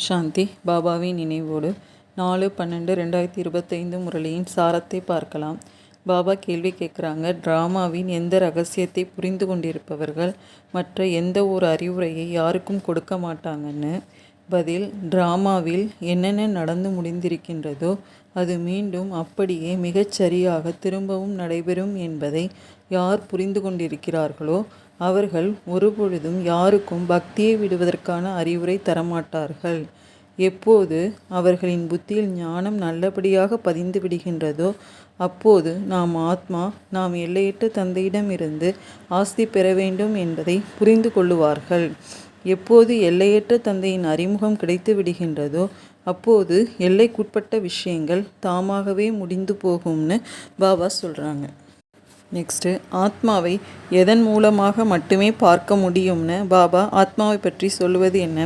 சாந்தி பாபாவின் நினைவோடு 4/12/2025 முரளியின் சாரத்தை பார்க்கலாம். பாபா கேள்வி கேட்குறாங்க. ட்ராமாவின் எந்த ரகசியத்தை புரிந்து கொண்டிருப்பவர்கள் மற்ற எந்த ஒரு அறிவுரையை யாருக்கும் கொடுக்க மாட்டாங்கன்னு. பதில்: ட்ராமாவில் என்னென்ன நடந்து முடிந்திருக்கின்றதோ அது மீண்டும் அப்படியே மிகச்சரியாக திரும்பவும் நடைபெறும் என்பதை யார் புரிந்து கொண்டிருக்கிறார்களோ அவர்கள் ஒருபொழுதும் யாருக்கும் பக்தியை விடுவதற்கான அறிவுரை தரமாட்டார்கள். எப்போது அவர்களின் புத்தியில் ஞானம் நல்லபடியாக பதிந்து விடுகின்றதோ அப்போது நாம் ஆத்மா, நாம் எல்லையற்ற தந்தையிடமிருந்து ஆஸ்தி பெற வேண்டும் என்பதை புரிந்து கொள்ளுவார்கள். எப்போது எல்லையற்ற தந்தையின் அறிமுகம் கிடைத்து விடுகின்றதோ அப்போது எல்லைக்குட்பட்ட விஷயங்கள் தாமாகவே முடிந்து போகும்னு பாபா சொல்கிறாங்க. நெக்ஸ்ட்டு, ஆத்மாவை எதன் மூலமாக மட்டுமே பார்க்க முடியும்னு பாபா ஆத்மாவை பற்றி சொல்லுவது என்ன?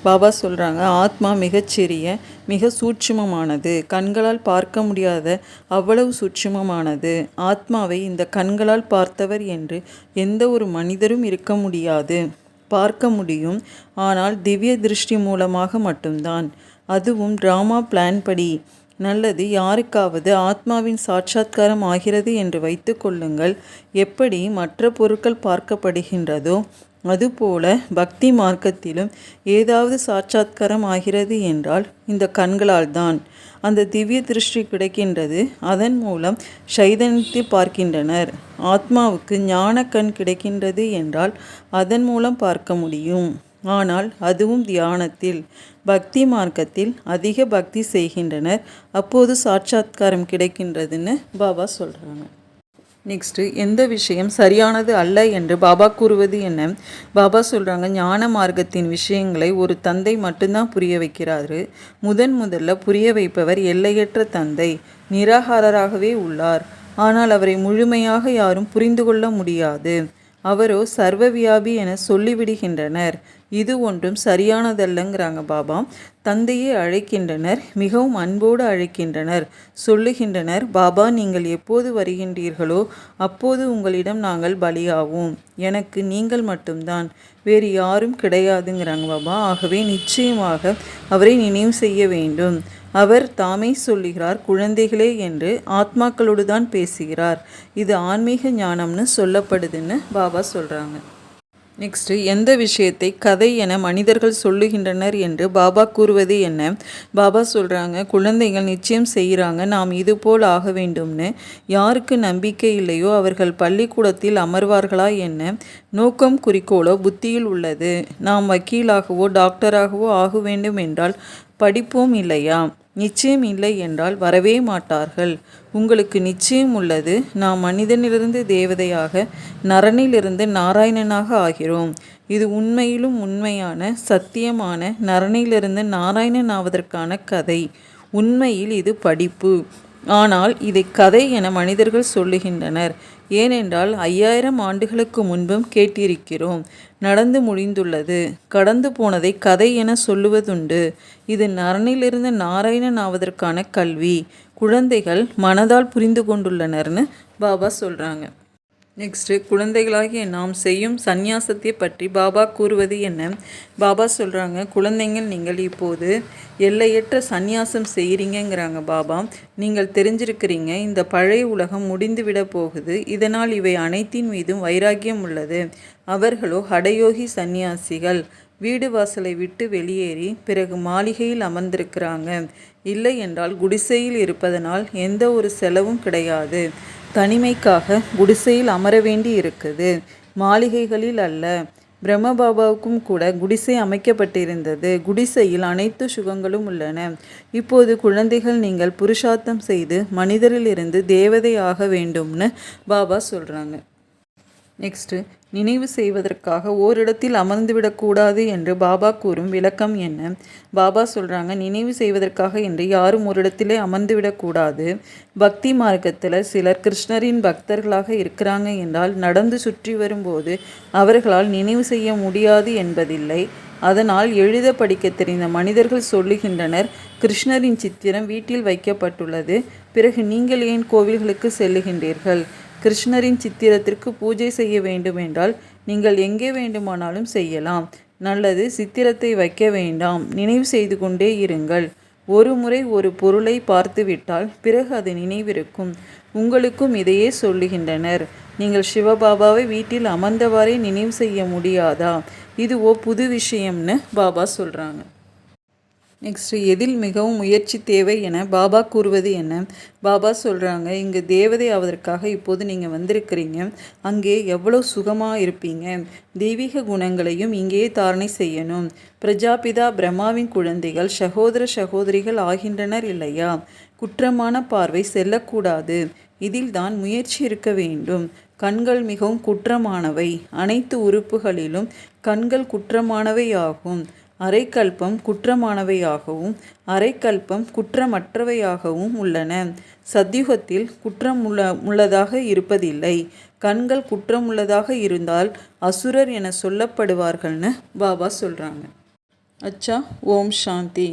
பாபா சொல்கிறாங்க, ஆத்மா மிகச்சிறிய, மிக சூட்சுமமானது, கண்களால் பார்க்க முடியாத அவ்வளவு சூட்சுமமானது. ஆத்மாவை இந்த கண்களால் பார்த்தவர் என்று எந்த ஒரு மனிதரும் இருக்க முடியாது. பார்க்க முடியும், ஆனால் திவ்ய திருஷ்டி மூலமாக மட்டும்தான். அதுவும் ட்ராமா பிளான் படி. நல்லது, யாருக்காவது ஆத்மாவின் சாட்சாத்காரம் ஆகிறது என்று வைத்து கொள்ளுங்கள். எப்படி மற்ற பொருட்கள் பார்க்கப்படுகின்றதோ அதுபோல பக்தி மார்க்கத்திலும் ஏதாவது சாட்சாத்காரம் ஆகிறது என்றால் இந்த கண்களால் தான். அந்த திவ்ய திருஷ்டி கிடைக்கின்றது. அதன் மூலம் சைதன்யத்தை பார்க்கின்றனர். ஆத்மாவுக்கு ஞான கண் கிடைக்கின்றது என்றால் அதன் மூலம் பார்க்க முடியும். ஆனால் அதுவும் தியானத்தில். பக்தி மார்க்கத்தில் அதிக பக்தி செய்கின்றனர். அப்போது சாட்சாத்காரம் கிடைக்கின்றதுன்னு பாபா சொல்கிறாங்க. நெக்ஸ்ட்டு, எந்த விஷயம் சரியானது அல்ல என்று பாபா கூறுவது என்ன? பாபா சொல்கிறாங்க, ஞான மார்க்கத்தின் விஷயங்களை ஒரு தந்தை மட்டும்தான் புரிய வைக்கிறாரு. முதல்ல புரிய வைப்பவர் எல்லையற்ற தந்தை. நிராகாரராகவே உள்ளார். ஆனால் அவரை முழுமையாக யாரும் புரிந்து கொள்ள முடியாது. அவரோ சர்வவியாபி என சொல்லிவிடுகின்றனர். இது ஒன்றும் சரியானதல்லங்கிறாங்க பாபா. தந்தையை அழைக்கின்றனர், மிகவும் அன்போடு அழைக்கின்றனர். சொல்லுகின்றனர், பாபா நீங்கள் எப்போது வருகின்றீர்களோ அப்போது உங்களிடம் நாங்கள் பலியாவோம். எனக்கு நீங்கள் மட்டும்தான், வேறு யாரும் கிடையாதுங்கிறாங்க பாபா. ஆகவே நிச்சயமாக அவரை நினைவு செய்ய வேண்டும். அவர் தாமே சொல்லுகிறார், குழந்தைகளே என்று ஆத்மாக்களோடு தான் பேசுகிறார். இது ஆன்மீக ஞானம்னு சொல்லப்படுதுன்னு பாபா சொல்கிறாங்க. நெக்ஸ்ட்டு, எந்த விஷயத்தை கதை என மனிதர்கள் சொல்லுகின்றனர் என்று பாபா கூறுவது என்ன? பாபா சொல்கிறாங்க, குழந்தைகள் நிச்சயம் செய்கிறாங்க நாம் இதுபோல் ஆக வேண்டும்னு. யாருக்கு நம்பிக்கை இல்லையோ அவர்கள் பள்ளிக்கூடத்தில் அமர்வார்களா என்ன? நோக்கம் குறிக்கோளோ புத்தியில் உள்ளது. நாம் வக்கீலாகவோ டாக்டராகவோ ஆக வேண்டும் என்றால் படிப்போம் இல்லையா? நிச்சயம் இல்லை என்றால் வரவே மாட்டார்கள். உங்களுக்கு நிச்சயம் உள்ளது, நாம் மனிதனிலிருந்து தேவதையாக, நரனிலிருந்து நாராயணனாக ஆகிறோம். இது உண்மையிலும் உண்மையான சத்தியமான நரனிலிருந்து நாராயணன் ஆவதற்கான கதை. உண்மையில் இது படிப்பு. ஆனால் இதை கதை என மனிதர்கள் சொல்லுகின்றனர். ஏனென்றால் 5000 ஆண்டுகளுக்கு முன்பும் கேட்டிருக்கிறோம். நடந்து முடிந்துள்ளது. கடந்து போனதை கதை என சொல்லுவதுண்டு. இது நரனிலிருந்து நாராயணன் ஆவதற்கான கல்வி. குழந்தைகள் மனதால் புரிந்து கொண்டுள்ளனர்னு பாபா சொல்கிறாங்க. நெக்ஸ்ட்டு, குழந்தைகளாகிய நாம் செய்யும் சந்நியாசத்தை பற்றி பாபா கூறுவது என்ன? பாபா சொல்கிறாங்க, குழந்தைங்கள் நீங்கள் இப்போது எல்லையற்ற சந்நியாசம் செய்கிறீங்கிறாங்க பாபா. நீங்கள் தெரிஞ்சிருக்கிறீங்க, இந்த பழைய உலகம் முடிந்து விட போகுது. இதனால் இவை அனைத்தின் மீதும் வைராக்கியம் உள்ளது. அவர்களோ ஹடயோகி சந்நியாசிகள். வீடு வாசலை விட்டு வெளியேறி பிறகு மாளிகையில் அமர்ந்திருக்கிறாங்க. இல்லை என்றால் குடிசையில் இருப்பதனால் எந்த ஒரு செலவும் கிடையாது. தனிமைக்காக குடிசையில் அமர வேண்டி இருக்குது, மாளிகைகளில் அல்ல. பிரம்மபாபாவுக்கும் கூட குடிசை அமைக்கப்பட்டிருந்தது. குடிசையில் அனைத்து சுகங்களும் உள்ளன. இப்போது குழந்தைகள் நீங்கள் புருஷார்த்தம் செய்து மனிதரிலிருந்து தேவதை ஆக வேண்டும்னு பாபா சொல்கிறாங்க. நெக்ஸ்ட்டு, நினைவு செய்வதற்காக ஓரிடத்தில் அமர்ந்துவிடக்கூடாது என்று பாபா கூறும் விளக்கம் என்ன? பாபா சொல்கிறாங்க, நினைவு செய்வதற்காக என்று யாரும் ஒரு இடத்திலே அமர்ந்துவிடக்கூடாது. பக்தி மார்க்கத்தில் சிலர் கிருஷ்ணரின் பக்தர்களாக இருக்கிறாங்க என்றால் நடந்து சுற்றி வரும்போது அவர்களால் நினைவு செய்ய முடியாது என்பதில்லை. அதனால் எழுத படிக்க தெரிந்த மனிதர்கள் சொல்லுகின்றனர், கிருஷ்ணரின் சித்திரம் வீட்டில் வைக்கப்பட்டுள்ளது, பிறகு நீங்கள் ஏன் கோவில்களுக்கு செல்லுகின்றீர்கள்? கிருஷ்ணரின் சித்திரத்திற்கு பூஜை செய்ய வேண்டுமென்றால் நீங்கள் எங்கே வேண்டுமானாலும் செய்யலாம். நல்லது. சித்திரத்தை வைக்க வேண்டாம், நினைவு செய்து கொண்டே இருங்கள். ஒரு முறை ஒரு பொருளை பார்த்துவிட்டால் பிறகு அது நினைவிருக்கும். உங்களுக்கும் இதையே சொல்லுகின்றனர். நீங்கள் சிவபாபாவை வீட்டில் அமர்ந்தவாறே நினைவு செய்ய முடியாதா? இதுவோ புது விஷயம்னு பாபா சொல்கிறாங்க. நெக்ஸ்ட்டு, எதில் மிகவும் முயற்சி தேவை என பாபா கூறுவது என்ன? பாபா சொல்கிறாங்க, இங்கு தேவதை ஆவதற்காக இப்போது நீங்கள் வந்திருக்கிறீங்க. அங்கே எவ்வளோ சுகமாக இருப்பீங்க. தெய்வீக குணங்களையும் இங்கேயே தாரணை செய்யணும். பிரஜாபிதா பிரம்மாவின் குழந்தைகள் சகோதரிகள் ஆகின்றனர் இல்லையா? குற்றமான பார்வை செல்லக்கூடாது. இதில் தான் முயற்சி இருக்க வேண்டும். கண்கள் மிகவும் குற்றமானவை. அனைத்து உறுப்புகளிலும் கண்கள் குற்றமானவையாகும். அரைக்கல்பம் குற்றமானவையாகவும் அரைக்கல்பம் குற்றமற்றவையாகவும் உள்ளன. சத்யுகத்தில் குற்றமுள்ளதாக இருப்பதில்லை. கண்கள் குற்றமுள்ளதாக இருந்தால் அசுரர் என சொல்லப்படுவார்கள்னு பாபா சொல்கிறாங்க. அச்சா, ஓம் சாந்தி.